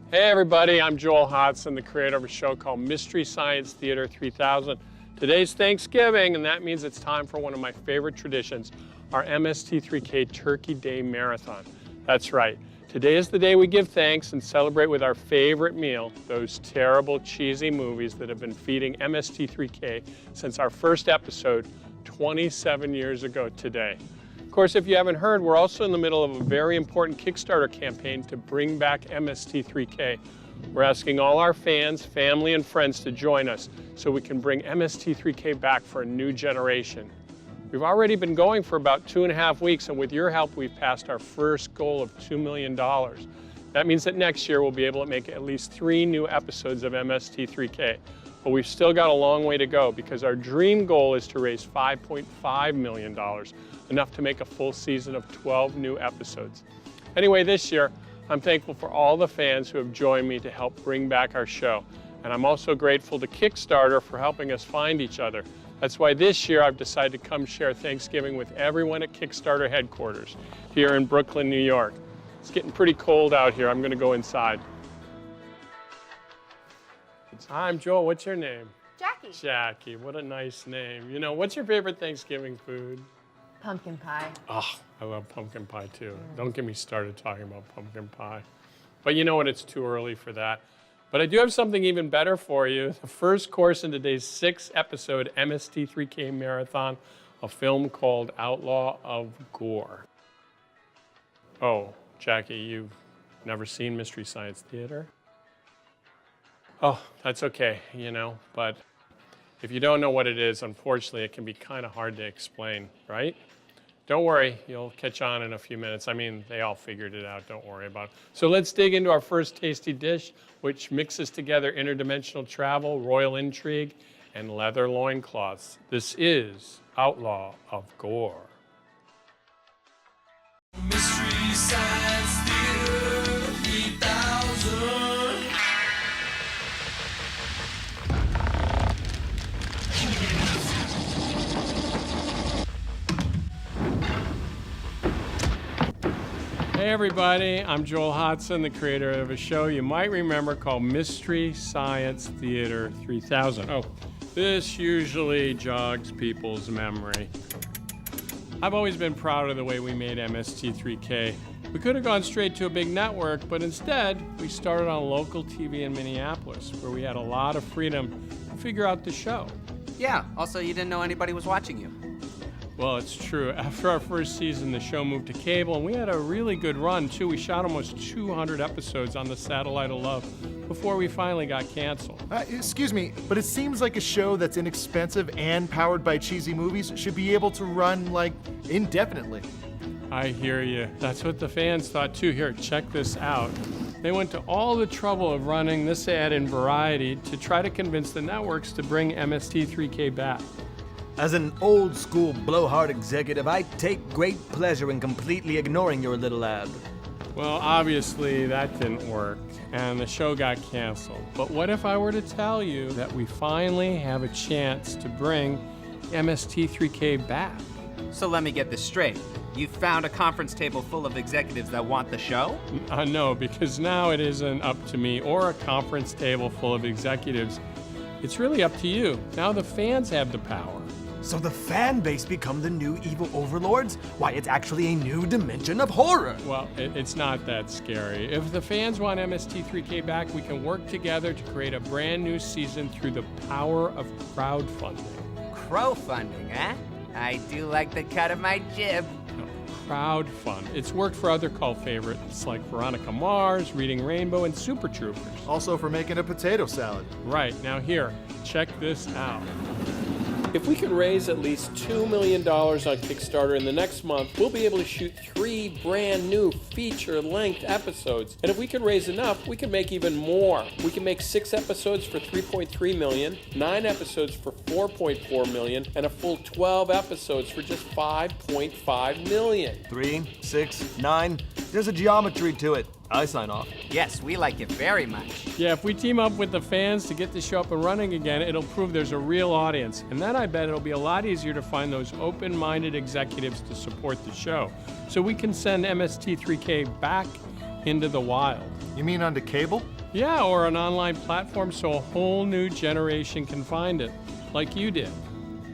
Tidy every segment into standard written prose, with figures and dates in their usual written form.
Hey everybody, I'm Joel Hodson, the creator of a show called Mystery Science Theater 3000. Today's Thanksgiving, and that means it's time for one of my favorite traditions, our MST3K Turkey Day Marathon. That's right, today is the day we give thanks and celebrate with our favorite meal, those terrible, cheesy movies that have been feeding MST3K since our first episode 27 years ago today. Of course, if you haven't heard, we're also in the middle of a very important Kickstarter campaign to bring back MST3K. We're asking all our fans, family, and friends to join us so we can bring MST3K back for a new generation. We've already been going for about 2.5 weeks, and with your help, we've passed our first goal of $2 million. That means that next year we'll be able to make at least 3 new episodes of MST3K. But we've still got a long way to go because our dream goal is to raise $5.5 million, enough to make a full season of 12 new episodes. Anyway, this year, I'm thankful for all the fans who have joined me to help bring back our show. And I'm also grateful to Kickstarter for helping us find each other. That's why this year I've decided to come share Thanksgiving with everyone at Kickstarter headquarters here in Brooklyn, New York. It's getting pretty cold out here. I'm gonna go inside. Hi, I'm Joel. What's your name? Jackie. Jackie, what a nice name. You know, what's your favorite Thanksgiving food? Pumpkin pie. Oh, I love pumpkin pie too. Don't get me started talking about pumpkin pie. But you know what, it's too early for that. But I do have something even better for you. The first course in today's 6-episode MST3K Marathon, a film called Outlaw of Gore. Oh, Jackie, you've never seen Mystery Science Theater? Oh, that's okay, you know, but if you don't know what it is, unfortunately, it can be kind of hard to explain, right? Don't worry, you'll catch on in a few minutes. I mean, they all figured it out, don't worry about it. So let's dig into our first tasty dish, which mixes together interdimensional travel, royal intrigue, and leather loincloths. This is Outlaw of Gore. Mystery Science Theater 3000. Hey everybody, I'm Joel Hodson, the creator of a show you might remember called Mystery Science Theater 3000. Oh, this usually jogs people's memory. I've always been proud of the way we made MST3K. We could have gone straight to a big network, but instead, we started on local TV in Minneapolis, where we had a lot of freedom to figure out the show. Yeah, also you didn't know anybody was watching you. Well, it's true. After our first season, the show moved to cable, and we had a really good run, too. We shot almost 200 episodes on the Satellite of Love before we finally got canceled. Excuse me, but it seems like a show that's inexpensive and powered by cheesy movies should be able to run, like, indefinitely. I hear you. That's what the fans thought, too. Here, check this out. They went to all the trouble of running this ad in Variety to try to convince the networks to bring MST3K back. As an old-school blowhard executive, I take great pleasure in completely ignoring your little ad. Well, obviously, that didn't work, and the show got canceled. But what if I were to tell you that we finally have a chance to bring MST3K back? So let me get this straight. You found a conference table full of executives that want the show? No, because now it isn't up to me or a conference table full of executives. It's really up to you. Now the fans have the power. So the fan base become the new evil overlords? Why, it's actually a new dimension of horror. Well, it's not that scary. If the fans want MST3K back, we can work together to create a brand new season through the power of crowdfunding. Crowdfunding, eh? I do like the cut of my jib. Crowdfund. It's worked for other cult favorites like Veronica Mars, Reading Rainbow, and Super Troopers. Also for making a potato salad. Right, now here, check this out. If we can raise at least $2 million on Kickstarter in the next month, we'll be able to shoot 3 brand new feature-length episodes. And if we can raise enough, we can make even more. We can make 6 episodes for $3.3 million, 9 episodes for $4.4 million, and a full 12 episodes for just $5.5 million. 3, 6, 9. There's a geometry to it. I sign off. Yes, we like it very much. Yeah, if we team up with the fans to get the show up and running again, it'll prove there's a real audience. And then I bet it'll be a lot easier to find those open-minded executives to support the show. So we can send MST3K back into the wild. You mean onto cable? Yeah, or an online platform so a whole new generation can find it, like you did.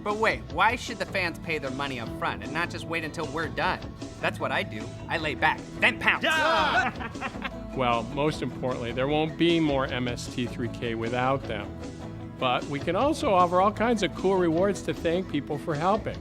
But wait, why should the fans pay their money up front and not just wait until we're done? That's what I do. I lay back, then pounce. Well, most importantly, there won't be more MST3K without them. But we can also offer all kinds of cool rewards to thank people for helping.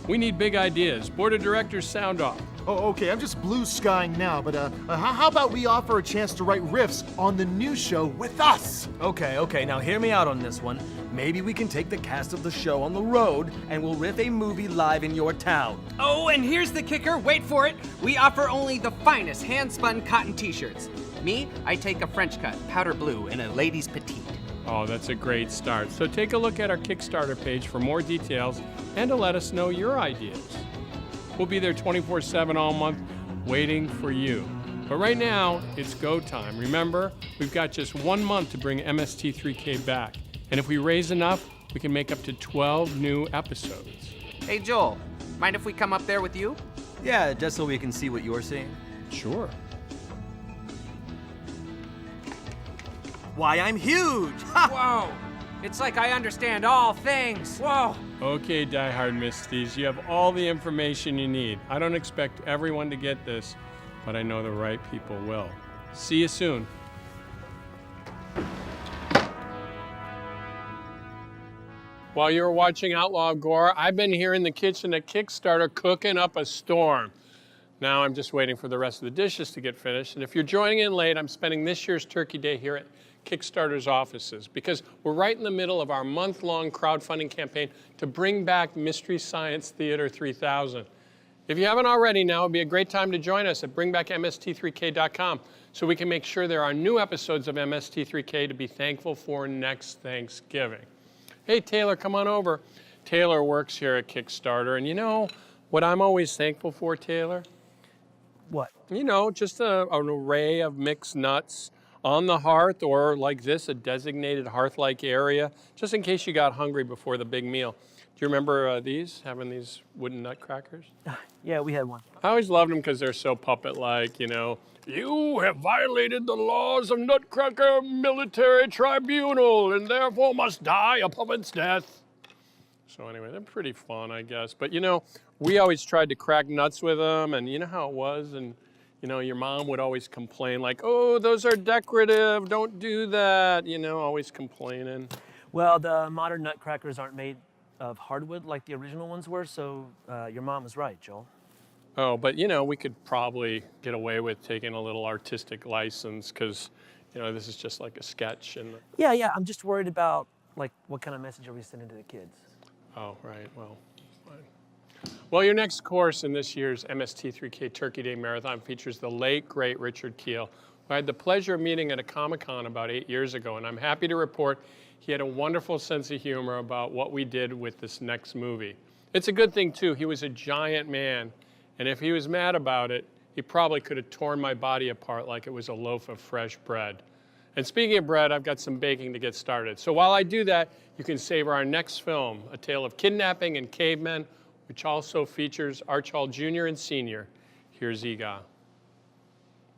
We need big ideas. Board of directors, sound off. Oh, okay, I'm just blue skying now, but how about we offer a chance to write riffs on the new show with us? Okay, now hear me out on this one. Maybe we can take the cast of the show on the road and we'll riff a movie live in your town. Oh, and here's the kicker. Wait for it. We offer only the finest hand-spun cotton t-shirts. Me, I take a French cut, powder blue, and a lady's petite. Oh, that's a great start. So take a look at our Kickstarter page for more details and to let us know your ideas. We'll be there 24/7 all month waiting for you. But right now, it's go time. Remember, we've got just 1 month to bring MST3K back. And if we raise enough, we can make up to 12 new episodes. Hey, Joel, mind if we come up there with you? Yeah, just so we can see what you're seeing. Sure. Why, I'm huge! Whoa! It's like I understand all things. Whoa! Okay, diehard Misties, you have all the information you need. I don't expect everyone to get this, but I know the right people will. See you soon. While you're watching Outlaw Gore, I've been here in the kitchen at Kickstarter cooking up a storm. Now I'm just waiting for the rest of the dishes to get finished. And if you're joining in late, I'm spending this year's Turkey Day here at Kickstarter's offices because we're right in the middle of our month-long crowdfunding campaign to bring back Mystery Science Theater 3000. If you haven't already, now would be a great time to join us at bringbackmst3k.com so we can make sure there are new episodes of MST3K to be thankful for next Thanksgiving. Hey, Taylor, come on over. Taylor works here at Kickstarter, and you know what I'm always thankful for, Taylor? What? You know, just an array of mixed nuts on the hearth, or like this, a designated hearth-like area, just in case you got hungry before the big meal. Do you remember having these wooden nutcrackers? Yeah, we had one. I always loved them because they're so puppet-like, you know. You have violated the laws of Nutcracker Military Tribunal and therefore must die a puppet's death. So anyway, they're pretty fun, I guess. But you know, we always tried to crack nuts with them, and you know how it was, and you know, your mom would always complain like, oh, those are decorative, don't do that, you know, always complaining. Well, the modern nutcrackers aren't made of hardwood like the original ones were, so your mom was right, Joel. Oh, but you know, we could probably get away with taking a little artistic license because, you know, this is just like a sketch. And Yeah, I'm just worried about, like, what kind of message are we sending to the kids? Oh, right, well, fine. Well, your next course in this year's MST3K Turkey Day Marathon features the late, great Richard Kiel, who I had the pleasure of meeting at a Comic-Con about 8 years ago, and I'm happy to report he had a wonderful sense of humor about what we did with this next movie. It's a good thing, too. He was a giant man, and if he was mad about it, he probably could have torn my body apart like it was a loaf of fresh bread. And speaking of bread, I've got some baking to get started. So while I do that, you can savor our next film, A Tale of Kidnapping and Cavemen, which also features Archibald Jr. and Sr. Here's Ega.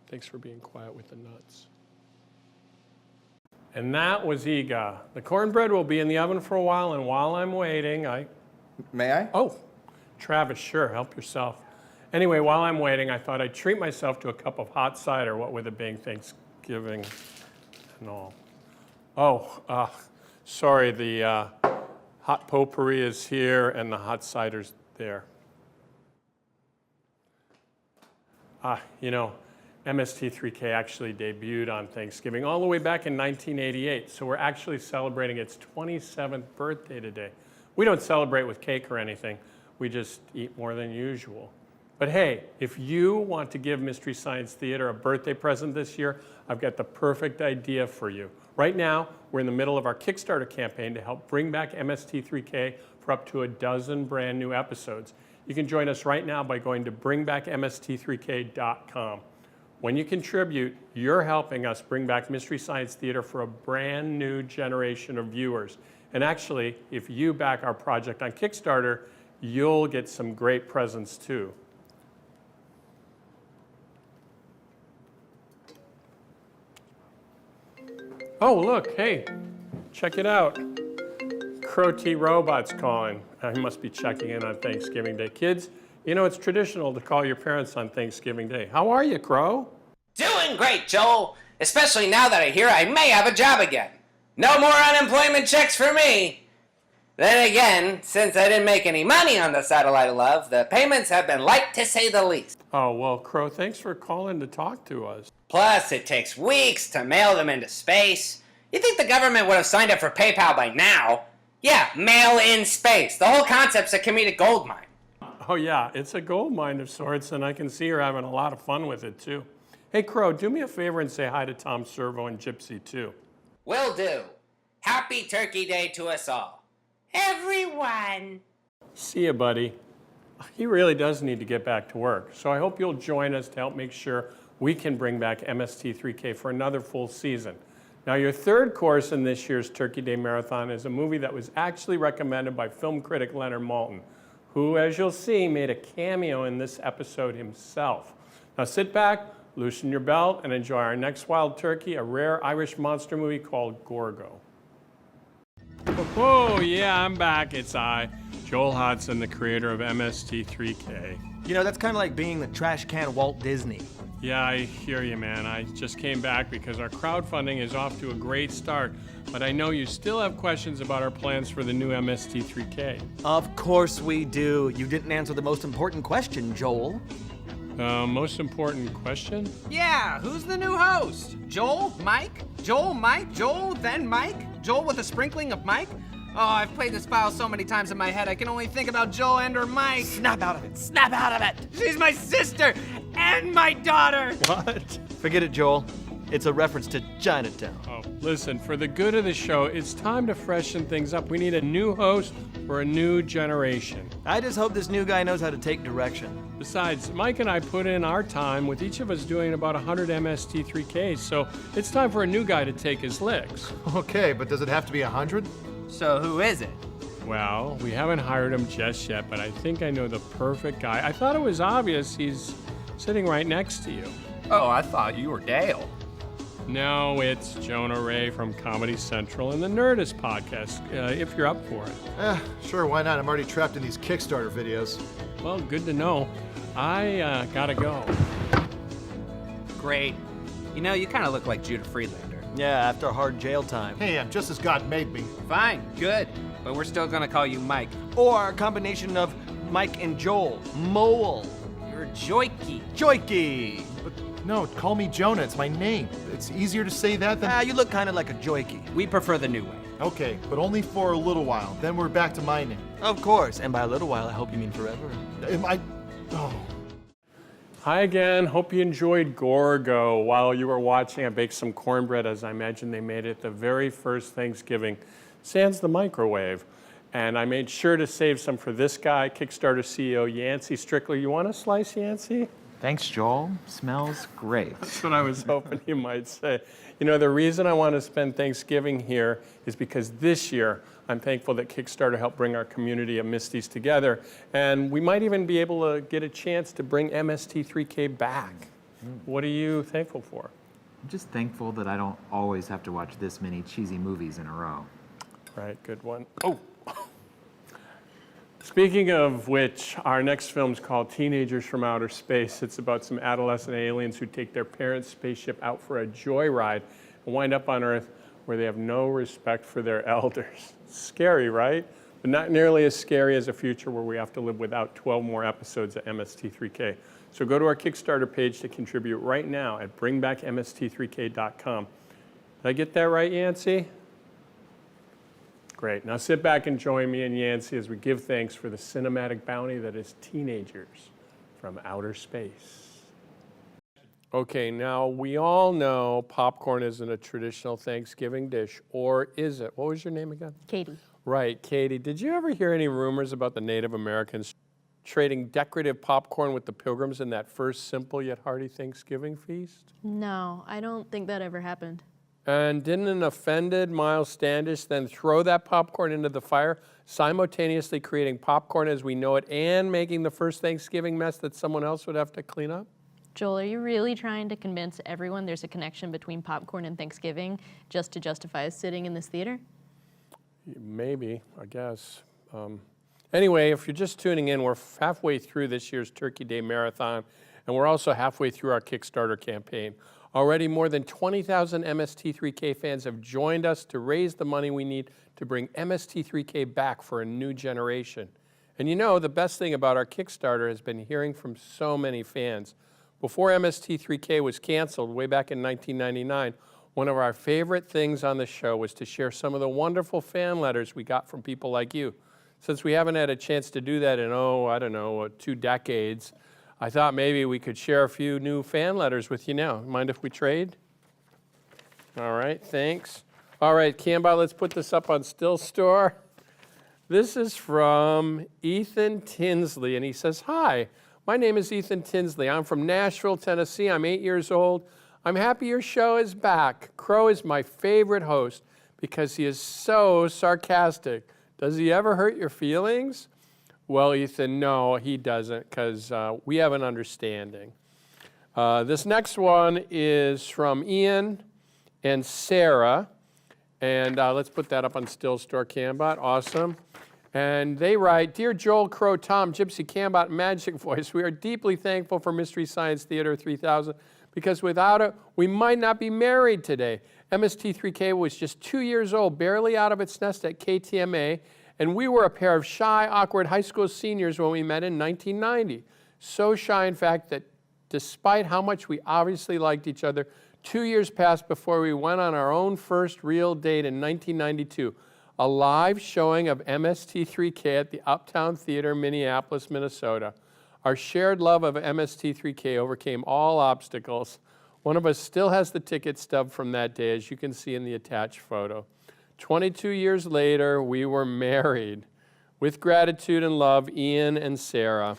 Thanks for being quiet with the nuts. And that was Ega. The cornbread will be in the oven for a while, and while I'm waiting, May I? Oh, Travis, sure, help yourself. Anyway, while I'm waiting, I thought I'd treat myself to a cup of hot cider, what with it being Thanksgiving and all. Oh, sorry, the hot potpourri is here and the hot cider's there. You know, MST3K actually debuted on Thanksgiving all the way back in 1988, so we're actually celebrating its 27th birthday today. We don't celebrate with cake or anything, we just eat more than usual. But hey, if you want to give Mystery Science Theater a birthday present this year, I've got the perfect idea for you. Right now, we're in the middle of our Kickstarter campaign to help bring back MST3K for up to 12 brand new episodes. You can join us right now by going to bringbackmst3k.com. When you contribute, you're helping us bring back Mystery Science Theater for a brand new generation of viewers. And actually, if you back our project on Kickstarter, you'll get some great presents too. Oh, look, hey, check it out. Crow T Robot's calling. He must be checking in on Thanksgiving Day. Kids, you know it's traditional to call your parents on Thanksgiving Day. How are you, Crow? Doing great, Joel. Especially now that I hear I may have a job again. No more unemployment checks for me. Then again, since I didn't make any money on the Satellite of Love, the payments have been light to say the least. Oh, well, Crow, thanks for calling to talk to us. Plus, it takes weeks to mail them into space. You'd think the government would have signed up for PayPal by now. Yeah, mail in space. The whole concept's a comedic gold mine. Oh, yeah, it's a gold mine of sorts, and I can see you're having a lot of fun with it, too. Hey, Crow, do me a favor and say hi to Tom Servo and Gypsy, too. Will do. Happy Turkey Day to us all. Everyone. See ya, buddy. He really does need to get back to work, so I hope you'll join us to help make sure we can bring back MST3K for another full season. Now, your third course in this year's Turkey Day Marathon is a movie that was actually recommended by film critic Leonard Maltin, who, as you'll see, made a cameo in this episode himself. Now sit back, loosen your belt, and enjoy our next wild turkey, a rare Irish monster movie called Gorgo. Oh, yeah, I'm back. It's I, Joel Hodson, the creator of MST3K. You know, that's kind of like being the trash can Walt Disney. Yeah, I hear you, man. I just came back because our crowdfunding is off to a great start, but I know you still have questions about our plans for the new MST3K. Of course we do. You didn't answer the most important question, Joel. Most important question? Yeah, who's the new host? Joel? Mike? Joel, Mike? Joel, then Mike? Joel with a sprinkling of Mike? Oh, I've played this file so many times in my head, I can only think about Joel and or Mike. Snap out of it. Snap out of it. She's my sister and my daughter. What? Forget it, Joel. It's a reference to Chinatown. Oh, listen, for the good of the show, it's time to freshen things up. We need a new host for a new generation. I just hope this new guy knows how to take direction. Besides, Mike and I put in our time with each of us doing about 100 MST3Ks, so it's time for a new guy to take his licks. Okay, but does it have to be 100? So who is it? Well, we haven't hired him just yet, but I think I know the perfect guy. I thought it was obvious. He's sitting right next to you. Oh, I thought you were Dale. No, it's Jonah Ray from Comedy Central and the Nerdist podcast, if you're up for it. Sure, why not? I'm already trapped in these Kickstarter videos. Well, good to know. I gotta go. Great. You know, you kind of look like Judah Friedlander. Yeah, after a hard jail time. Hey, I'm just as God made me. Fine, good. But we're still gonna call you Mike. Or a combination of Mike and Joel. Mole. You're Joikey. Joikey. But no, call me Jonah. It's my name. It's easier to say that than... You look kind of like a Joikey. We prefer the new way. Okay, but only for a little while. Then we're back to my name. Of course, and by a little while, I hope you mean forever. Am I... Oh. Hi again. Hope you enjoyed Gorgo. While you were watching, I baked some cornbread, as I imagine they made it the very first Thanksgiving, sans the microwave. And I made sure to save some for this guy, Kickstarter CEO Yancey Strickler. You want a slice, Yancey? Thanks, Joel. Smells great. That's what I was hoping you might say. You know, the reason I want to spend Thanksgiving here is because this year I'm thankful that Kickstarter helped bring our community of Misties together, and we might even be able to get a chance to bring MST3K back. What are you thankful for? I'm just thankful that I don't always have to watch this many cheesy movies in a row. Right, good one. Oh. Speaking of which, our next film is called Teenagers from Outer Space. It's about some adolescent aliens who take their parents' spaceship out for a joyride and wind up on Earth where they have no respect for their elders. Scary, right? But not nearly as scary as a future where we have to live without 12 more episodes of MST3K. So go to our Kickstarter page to contribute right now at bringbackmst3k.com. Did I get that right, Yancey? Great. Now sit back and join me and Yancey as we give thanks for the cinematic bounty that is Teenagers from Outer Space. Okay, now we all know popcorn isn't a traditional Thanksgiving dish, or is it? What was your name again? Katie. Right, Katie. Did you ever hear any rumors about the Native Americans trading decorative popcorn with the Pilgrims in that first simple yet hearty Thanksgiving feast? No, I don't think that ever happened. And didn't an offended Miles Standish then throw that popcorn into the fire, simultaneously creating popcorn as we know it and making the first Thanksgiving mess that someone else would have to clean up? Joel, are you really trying to convince everyone there's a connection between popcorn and Thanksgiving just to justify sitting in this theater? Maybe, I guess. Anyway, if you're just tuning in, we're halfway through this year's Turkey Day Marathon, and we're also halfway through our Kickstarter campaign. Already more than 20,000 MST3K fans have joined us to raise the money we need to bring MST3K back for a new generation. And you know, the best thing about our Kickstarter has been hearing from so many fans. Before MST3K was canceled way back in 1999, one of our favorite things on the show was to share some of the wonderful fan letters we got from people like you. Since we haven't had a chance to do that in, I don't know, 2 decades, I thought maybe we could share a few new fan letters with you now. Mind if we trade? All right, thanks. All right, Cambot, let's put this up on Still Store. This is from Ethan Tinsley, and he says, "Hi, my name is Ethan Tinsley. I'm from Nashville, Tennessee. I'm 8 years old. I'm happy your show is back. Crow is my favorite host because he is so sarcastic. Does he ever hurt your feelings?" Well, Ethan, no, he doesn't, because we have an understanding. This next one is from Ian and Sarah, and let's put that up on Still Store Cambot. Awesome. And they write, "Dear Joel, Crow, Tom, Gypsy, Cambot, Magic Voice, we are deeply thankful for Mystery Science Theater 3000 because without it, we might not be married today. MST3K was just 2 years old, barely out of its nest at KTMA, and we were a pair of shy, awkward high school seniors when we met in 1990. So shy, in fact, that despite how much we obviously liked each other, 2 years passed before we went on our own first real date in 1992, a live showing of MST3K at the Uptown Theater, Minneapolis, Minnesota. Our shared love of MST3K overcame all obstacles. One of us still has the ticket stub from that day, as you can see in the attached photo. 22 years later, we were married. With gratitude and love, Ian and Sarah."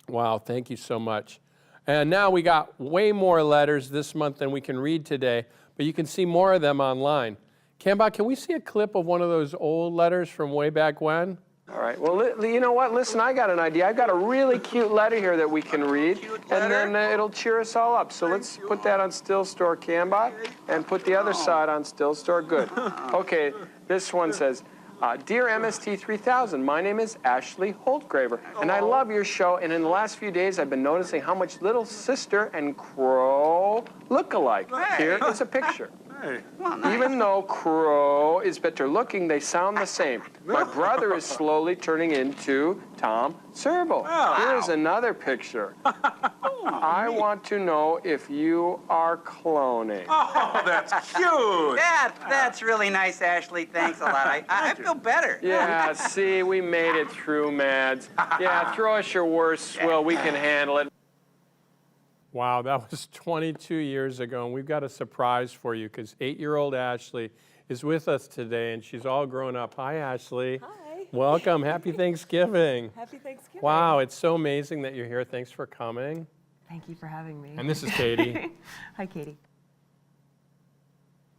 Wow, thank you so much. And now we got way more letters this month than we can read today, but you can see more of them online. Cambot, can we see a clip of one of those old letters from way back when? All right, well, you know what? Listen, I got an idea. I've got a really cute letter here that we can read, and then it'll cheer us all up. So let's put that on Still Store Cambot and put the other side on Still Store. Good. Okay, this one says, "Dear MST3000, my name is Ashley Holtgraver, and I love your show, and in the last few days I've been noticing how much Little Sister and Crow look alike. Here is a picture. Even though Crow is better looking, they sound the same. My brother is slowly turning into Tom Servo. Here's another picture. I want to know if you are cloning." Oh, that's cute. That's really nice, Ashley. Thanks a lot. I feel better. Yeah, see, we made it through, Mads. Yeah, throw us your worst swill. We can handle it. Wow, that was 22 years ago, and we've got a surprise for you because 8-year-old Ashley is with us today, and she's all grown up. Hi, Ashley. Hi. Welcome. Happy Thanksgiving. Happy Thanksgiving. Wow, it's so amazing that you're here. Thanks for coming. Thank you for having me. And this is Katie. Hi, Katie.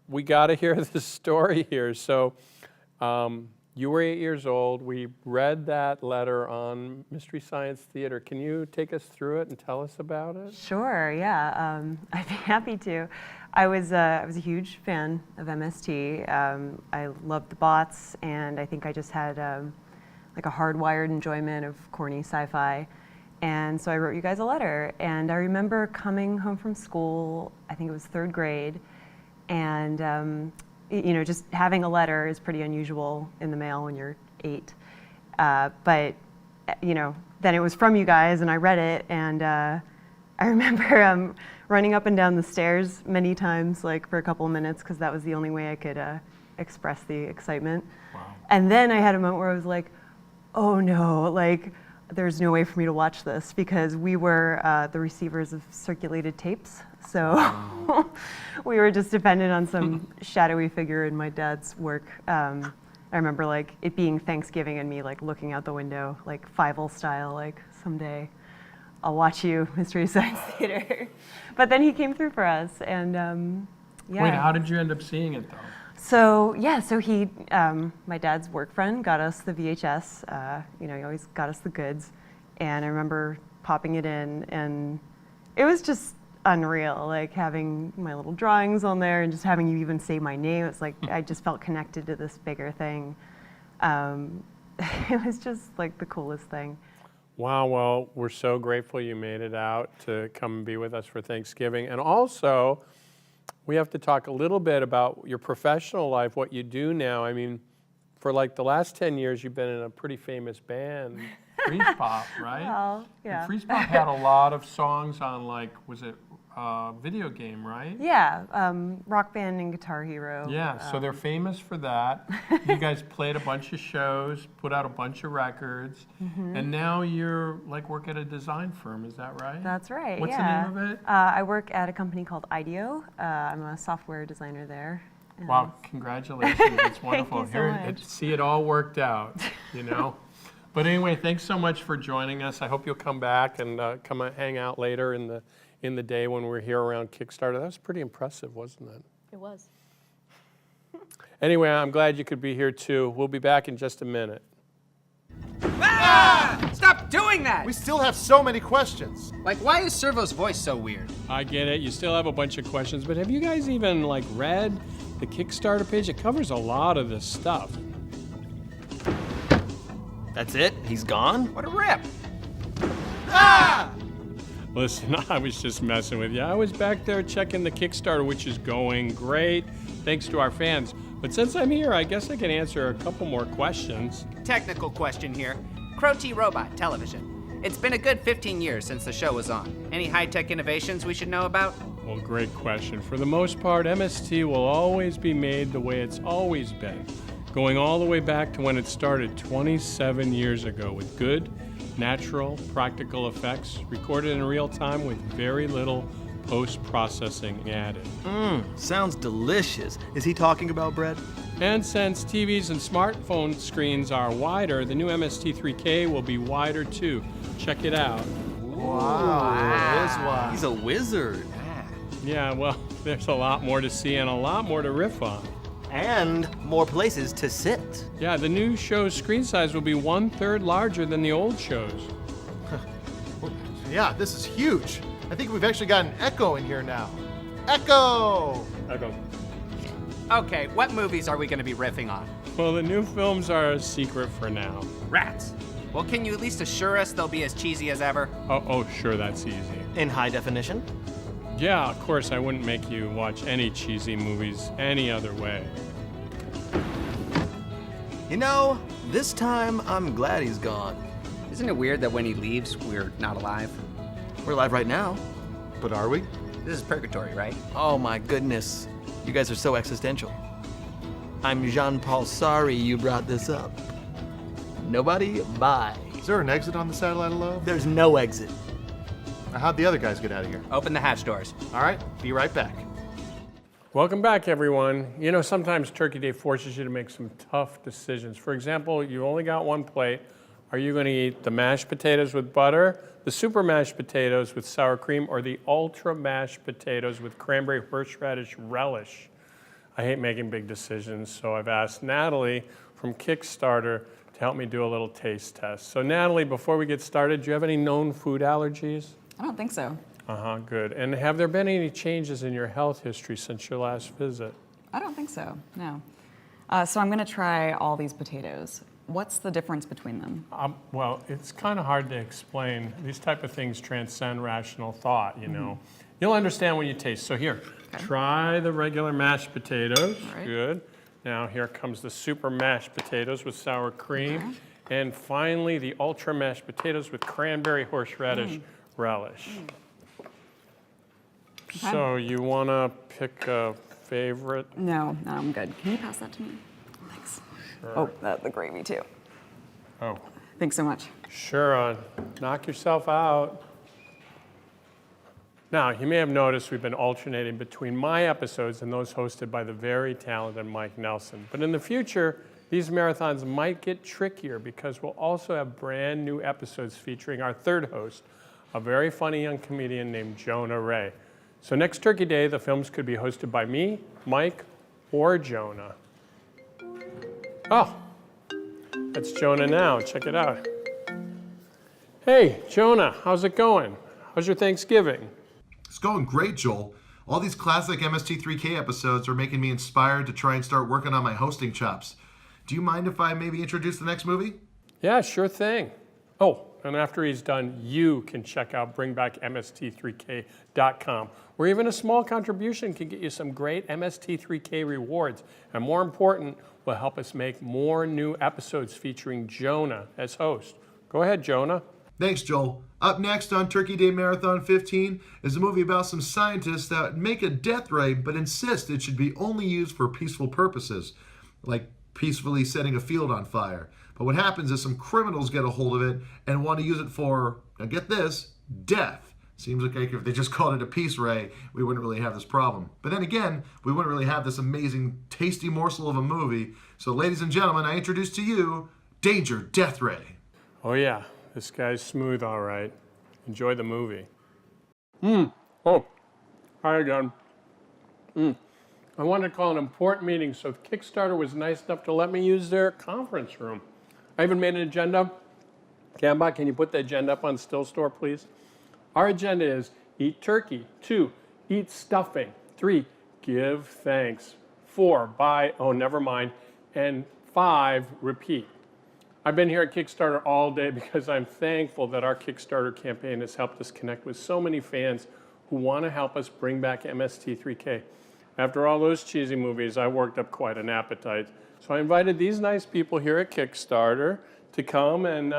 We got to hear the story here. So you were 8 years old. We read that letter on Mystery Science Theater. Can you take us through it and tell us about it? Sure, yeah. I'd be happy to. I was a huge fan of MST. I loved the bots, and I think I just had like a hardwired enjoyment of corny sci-fi. And so I wrote you guys a letter. And I remember coming home from school, I think it was 3rd grade, and you know, just having a letter is pretty unusual in the mail when you're 8. But, you know, then it was from you guys, and I read it, and I remember running up and down the stairs many times, like for a couple of minutes, because that was the only way I could express the excitement. Wow. And then I had a moment where I was like, oh no, like, there's no way for me to watch this, because we were the receivers of circulated tapes. So we were just dependent on some shadowy figure in my dad's work. I remember like it being Thanksgiving and me like looking out the window, like Fievel style, like someday I'll watch you, Mystery Science Theater. But then he came through for us, and yeah. Wait, how did you end up seeing it though? So yeah, so he, my dad's work friend got us the VHS. You know, he always got us the goods, and I remember popping it in, and it was just unreal, like having my little drawings on there and just having you even say my name. It's like I just felt connected to this bigger thing. It was just like the coolest thing. Wow, well, we're so grateful you made it out to come and be with us for Thanksgiving. And also, we have to talk a little bit about your professional life, what you do now. I mean, for like the last 10 years, you've been in a pretty famous band, Freeze Pop, right? Well, yeah. And Freeze Pop had a lot of songs on, like, was it video game, right? Yeah, Rock Band and Guitar Hero. Yeah, so they're famous for that. You guys played a bunch of shows, put out a bunch of records, and now you're like work at a design firm, is that right? That's right, What's yeah. the name of it? I work at a company called IDEO. I'm a software designer there. Wow, congratulations, it's wonderful. Thank you so much. See it all worked out, you know? But anyway, thanks so much for joining us. I hope you'll come back and come and hang out later in the day when we're here around Kickstarter. That was pretty impressive, wasn't it? It was. Anyway, I'm glad you could be here too. We'll be back in just a minute. Ah! Stop doing that! We still have so many questions. Like, why is Servo's voice so weird? I get it. You still have a bunch of questions, but have you guys even like read the Kickstarter page? It covers a lot of this stuff. That's it? He's gone? What a rip! Ah! Listen, I was just messing with you. I was back there checking the Kickstarter, which is going great, thanks to our fans. But since I'm here, I guess I can answer a couple more questions. Technical question here. Crow T Robot Television. It's been a good 15 years since the show was on. Any high-tech innovations we should know about? Well, great question. For the most part, MST will always be made the way it's always been, going all the way back to when it started 27 years ago with good, natural, practical effects recorded in real time with very little post-processing added. Sounds delicious. Is he talking about bread? And since TVs and smartphone screens are wider, the new MST3K will be wider too. Check it out. Wow. He's a wizard. Yeah, well, there's a lot more to see and a lot more to riff on. And more places to sit. Yeah, the new show's screen size will be 1/3 larger than the old shows. Yeah, this is huge. I think we've actually got an echo in here now. Echo! Okay, what movies are we going to be riffing on? Well, the new films are a secret for now. Rats. Well, can you at least assure us they'll be as cheesy as ever? Oh, sure, that's easy. In high definition? Yeah, of course, I wouldn't make you watch any cheesy movies any other way. You know, this time I'm glad he's gone. Isn't it weird that when he leaves, we're not alive? We're live right now. But are we? This is purgatory, right? Oh my goodness. You guys are so existential. I'm Jean-Paul. Sorry you brought this up. Nobody? Bye. Is there an exit on the satellite of love? There's no exit. How'd the other guys get out of here? Open the hatch doors. All right, be right back. Welcome back, everyone. You know, sometimes Turkey Day forces you to make some tough decisions. For example, you only got one plate. Are you going to eat the mashed potatoes with butter, the super mashed potatoes with sour cream, or the ultra mashed potatoes with cranberry horseradish relish? I hate making big decisions, so I've asked Natalie from Kickstarter to help me do a little taste test. So Natalie, before we get started, do you have any known food allergies? I don't think so. Good. And have there been any changes in your health history since your last visit? I don't think so, no. So I'm gonna try all these potatoes. What's the difference between them? Well, it's kind of hard to explain. These type of things transcend rational thought, you know. You'll understand when you taste. So here, try the regular mashed potatoes. Right. Good. Now here comes the super mashed potatoes with sour cream. And finally, the ultra mashed potatoes with cranberry horseradish relish. So you want to pick a favorite? No, I'm good. Can you pass that to me? Thanks. Sure. Oh, the gravy too. Oh. Thanks so much. Sure, knock yourself out. Now, you may have noticed we've been alternating between my episodes and those hosted by the very talented Mike Nelson. But in the future, these marathons might get trickier because we'll also have brand new episodes featuring our third host, a very funny young comedian named Jonah Ray. So next Turkey Day, the films could be hosted by me, Mike, or Jonah. Oh, that's Jonah now. Check it out. Hey, Jonah, how's it going? How's your Thanksgiving? It's going great, Joel. All these classic MST3K episodes are making me inspired to try and start working on my hosting chops. Do you mind if I maybe introduce the next movie? Yeah, sure thing. Oh, and after he's done, you can check out bringbackmst3k.com, where even a small contribution can get you some great MST3K rewards. And more important, will help us make more new episodes featuring Jonah as host. Go ahead, Jonah. Thanks, Joel. Up next on Turkey Day Marathon 15 is a movie about some scientists that make a death ray but insist it should be only used for peaceful purposes, like peacefully setting a field on fire. But what happens is some criminals get a hold of it and want to use it for, now get this, death. Seems like if they just called it a peace ray, we wouldn't really have this problem. But then again, we wouldn't really have this amazing, tasty morsel of a movie. So ladies and gentlemen, I introduce to you, Danger Death Ray. Oh yeah, this guy's smooth, all right. Enjoy the movie. Oh, hi again. I wanted to call an important meeting, so Kickstarter was nice enough to let me use their conference room. I even made an agenda. Gamba, can you put the agenda up on Still Store, please? Our agenda is eat turkey. 2, eat stuffing. 3, give thanks. 4, buy, oh, never mind. And 5, repeat. I've been here at Kickstarter all day because I'm thankful that our Kickstarter campaign has helped us connect with so many fans who want to help us bring back MST3K. After all those cheesy movies, I worked up quite an appetite. So I invited these nice people here at Kickstarter to come and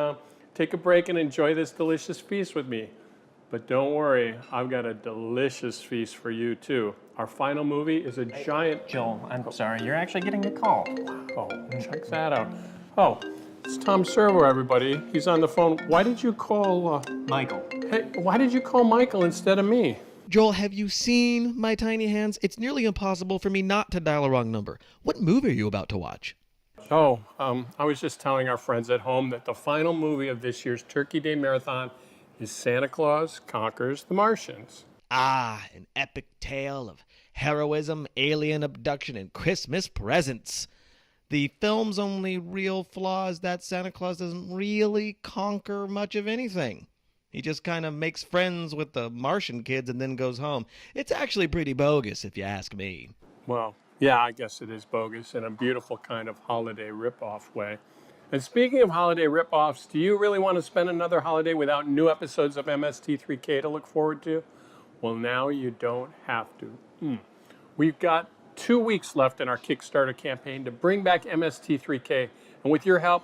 take a break and enjoy this delicious feast with me. But don't worry, I've got a delicious feast for you too. Our final movie is a giant... Joel, I'm sorry, you're actually getting a call. Oh, check that out. Oh, it's Tom Servo, everybody. He's on the phone. Why did you call... Michael. Hey, why did you call Michael instead of me? Joel, have you seen my tiny hands? It's nearly impossible for me not to dial a wrong number. What movie are you about to watch? Oh, I was just telling our friends at home that the final movie of this year's Turkey Day Marathon is Santa Claus Conquers the Martians. Ah, an epic tale of heroism, alien abduction, and Christmas presents. The film's only real flaw is that Santa Claus doesn't really conquer much of anything. He just kind of makes friends with the Martian kids and then goes home. It's actually pretty bogus, if you ask me. Well, yeah, I guess it is bogus in a beautiful kind of holiday rip-off way. And speaking of holiday rip-offs, do you really want to spend another holiday without new episodes of MST3K to look forward to? Well, now you don't have to. We've got 2 weeks left in our Kickstarter campaign to bring back MST3K. And with your help,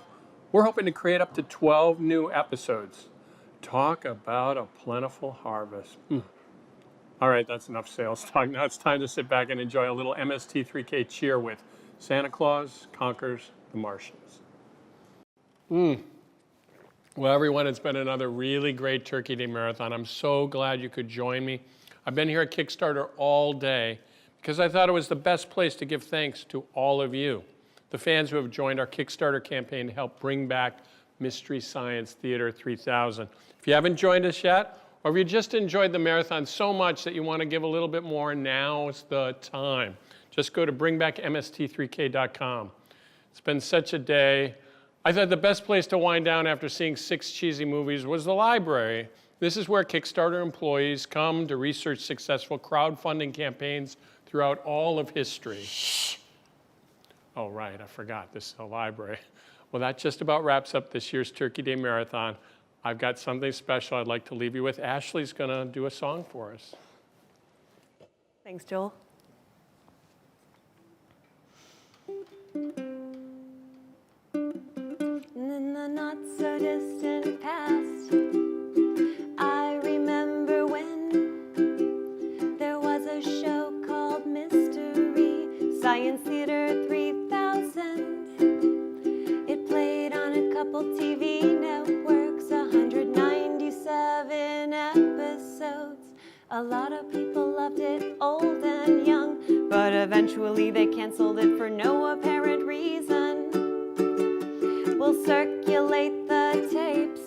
we're hoping to create up to 12 new episodes. Talk about a plentiful harvest. All right, that's enough sales talk. Now it's time to sit back and enjoy a little MST3K cheer with Santa Claus Conquers the Martians. Well, everyone, it's been another really great Turkey Day Marathon. I'm so glad you could join me. I've been here at Kickstarter all day because I thought it was the best place to give thanks to all of you, the fans who have joined our Kickstarter campaign to help bring back Mystery Science Theater 3000. If you haven't joined us yet, or if you just enjoyed the marathon so much that you want to give a little bit more, now's the time. Just go to bringbackmst3k.com. It's been such a day. I thought the best place to wind down after seeing 6 cheesy movies was the library. This is where Kickstarter employees come to research successful crowdfunding campaigns throughout all of history. Oh, right, I forgot, this is a library. Well, that just about wraps up this year's Turkey Day Marathon. I've got something special I'd like to leave you with. Ashley's gonna do a song for us. Thanks, Joel. In the not so distant past, I remember when there was a show called Mystery Science Theater 3000. It played on a couple TV networks, 197 episodes. A lot of people loved it, old and young, but eventually they canceled it for no apparent reason. We'll circulate the tapes,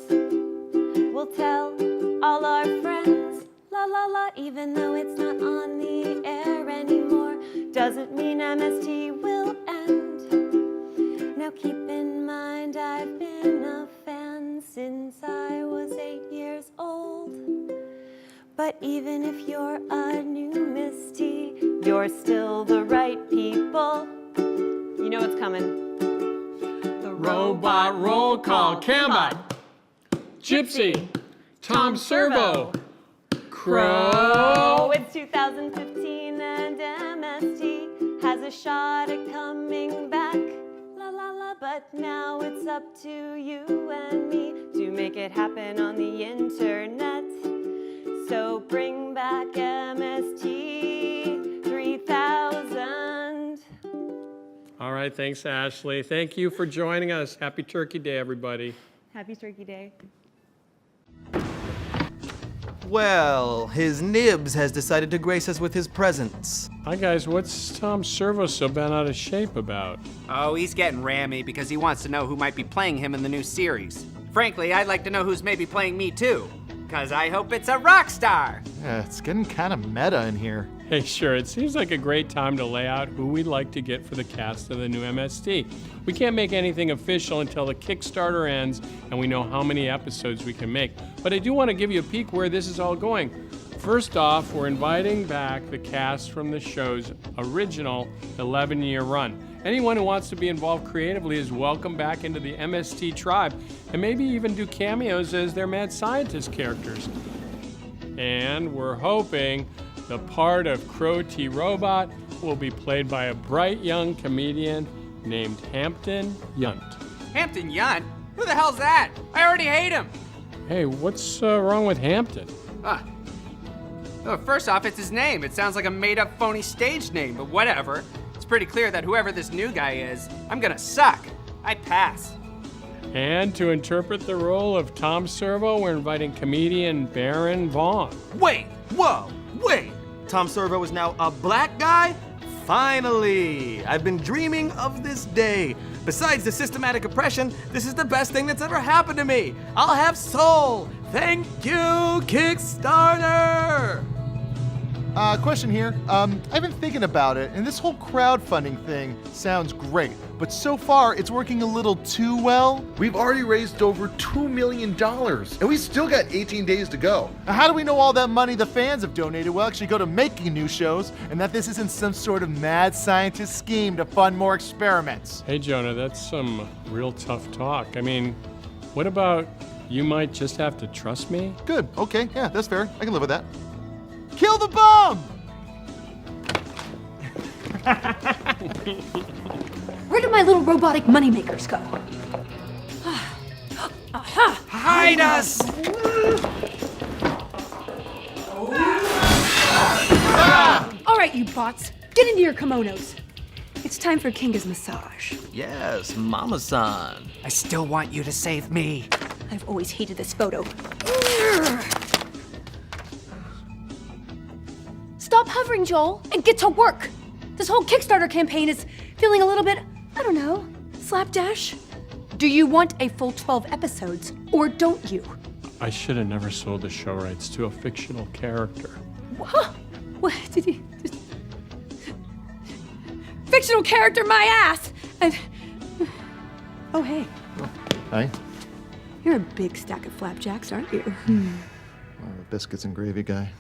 we'll tell all our friends, la la la, even though it's not on the air anymore, doesn't mean MST will end. Now keep in mind I've been a fan since I was 8 years old. But Even if you're a new Misty, you're still the right people. You know what's coming. The Robot roll call. Cambot. Gypsy. Tom Servo. Crow. Oh, it's 2015 and MST has a shot at coming back. La la la, but now it's up to you and me to make it happen on the internet. So bring back MST3K. All right, thanks, Ashley. Thank you for joining us. Happy Turkey Day, everybody. Happy Turkey Day. Well, his Nibs has decided to grace us with his presence. Hi, guys. What's Tom Servo so bent out of shape about? Oh, he's getting rammy because he wants to know who might be playing him in the new series. Frankly, I'd like to know who's maybe playing me too, because I hope it's a rock star. Yeah, it's getting kind of meta in here. Hey, sure, it seems like a great time to lay out who we'd like to get for the cast of the new MST. We can't make anything official until the Kickstarter ends and we know how many episodes we can make. But I do want to give you a peek where this is all going. First off, we're inviting back the cast from the show's original 11-year run. Anyone who wants to be involved creatively is welcome back into the MST tribe and maybe even do cameos as their mad scientist characters. And we're hoping the part of Crow T. Robot will be played by a bright young comedian named Hampton Yount. Hampton Yount? Who the hell's that? I already hate him. Hey, what's wrong with Hampton? Oh, first off, it's his name. It sounds like a made-up phony stage name, but whatever. It's pretty clear that whoever this new guy is, I'm gonna suck. I pass. And to interpret the role of Tom Servo, we're inviting comedian Baron Vaughn. Wait, whoa, wait! Tom Servo is now a black guy? Finally! I've been dreaming of this day. Besides the systematic oppression, this is the best thing that's ever happened to me. I'll have soul. Thank you, Kickstarter! Question here. I've been thinking about it, and this whole crowdfunding thing sounds great, but so far it's working a little too well. We've already raised over $2 million, and we still got 18 days to go. Now, how do we know all that money the fans have donated will actually go to making new shows, and that this isn't some sort of mad scientist scheme to fund more experiments? Hey, Jonah, that's some real tough talk. I mean, what about you might just have to trust me? Good, okay, yeah, that's fair. I can live with that. Kill the bomb! Where do my little robotic moneymakers go? Aha! Hide us! All right, you bots, get into your kimonos. It's time for Kinga's massage. Yes, Mama-san. I still want you to save me. I've always hated this photo. Stop hovering, Joel, and get to work. This whole Kickstarter campaign is feeling a little bit, I don't know, slapdash. Do you want a full 12 episodes, or don't you? I should have never sold the show rights to a fictional character. What? What did you... Fictional character, my ass! Oh, hey. Hi. You're a big stack of flapjacks, aren't you? Biscuits and gravy guy.